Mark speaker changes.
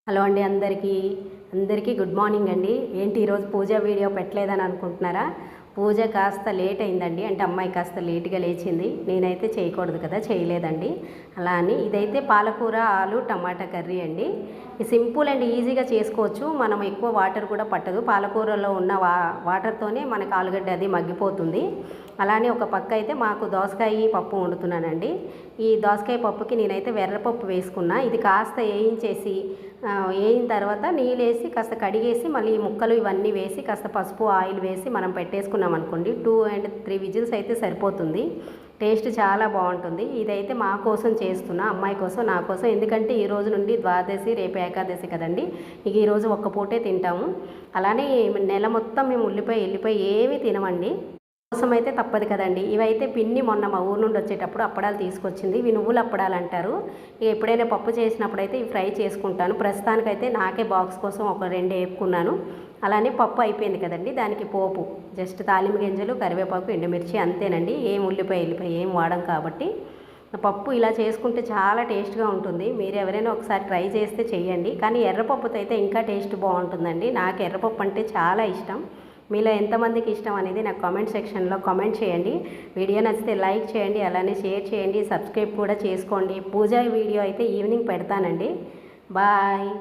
Speaker 1: Hello అండి అందరికీ good morning అండి. ఏంటి ఈరోజు పూజ వీడియో పెట్టలేదని అనుకుంటున్నారా? పూజ కాస్త లేట్ అయిందండి. అంటే అమ్మాయి కాస్త లేట్గా లేచింది. నేనైతే చేయకూడదు కదా, చేయలేదండి. అలా అని ఇదైతే పాలకూర ఆలు టమాటా కర్రీ అండి. సింపుల్ అండ్ ఈజీగా చేసుకోవచ్చు. మనం ఎక్కువ వాటర్ కూడా పట్టదు. పాలకూరలో ఉన్న వాటర్తోనే మనకు ఆలుగడ్డ అది మగ్గిపోతుంది. అలానే ఒక పక్క అయితే మాకు దోసకాయ పప్పు వండుతున్నానండి. ఈ దోసకాయ పప్పుకి నేనైతే ఎర్రపప్పు వేసుకున్నా. ఇది కాస్త వేయిన తర్వాత నీళ్ళేసి కాస్త కడిగేసి మళ్ళీ ఈ ముక్కలు ఇవన్నీ వేసి కాస్త పసుపు ఆయిల్ వేసి మనం పెట్టేసుకున్నాం అనుకోండి, 2 and 3 విజిల్స్ అయితే సరిపోతుంది. టేస్ట్ చాలా బాగుంటుంది. ఇదైతే మా కోసం చేస్తున్నా, అమ్మాయి కోసం, నా కోసం. ఎందుకంటే ఈ రోజు నుండి ద్వాదశి, రేపు ఏకాదశి కదండి. ఇక ఈరోజు ఒక్క పూటే తింటాము. అలానే నెల మొత్తం మేము ఉల్లిపాయ ఏమీ తినమండి. కోసం అయితే తప్పదు కదండి. ఇవైతే పిన్ని మొన్న మా ఊరు నుండి వచ్చేటప్పుడు అప్పడాలు తీసుకొచ్చింది. ఇవి నువ్వులు అప్పడాలు అంటారు. ఇక ఎప్పుడైనా పప్పు చేసినప్పుడు అయితే ఇవి ఫ్రై చేసుకుంటాను. ప్రస్తుతానికైతే నాకే బాక్స్ కోసం ఒక 2 వేపుకున్నాను. అలానే పప్పు అయిపోయింది కదండి, దానికి పోపు జస్ట్ తాలింపు గింజలు, కరివేపాకు, ఎండుమిర్చి అంతేనండి. ఏం ఉల్లిపాయ ఏం వాడం కాబట్టి పప్పు ఇలా చేసుకుంటే చాలా టేస్ట్గా ఉంటుంది. మీరు ఎవరైనా ఒకసారి ట్రై చేస్తే చెయ్యండి. కానీ ఎర్రపప్పుతో అయితే ఇంకా టేస్ట్ బాగుంటుందండి. నాకు ఎర్రపప్పు అంటే చాలా ఇష్టం. మీలో ఎంతమందికి ఇష్టం అనేది నాకు కామెంట్ సెక్షన్లో కామెంట్ చేయండి. వీడియో నచ్చితే లైక్ చేయండి, అలానే షేర్ చేయండి, సబ్స్క్రైబ్ కూడా చేసుకోండి. పూజ వీడియో అయితే ఈవినింగ్ పెడతానండి. బాయ్.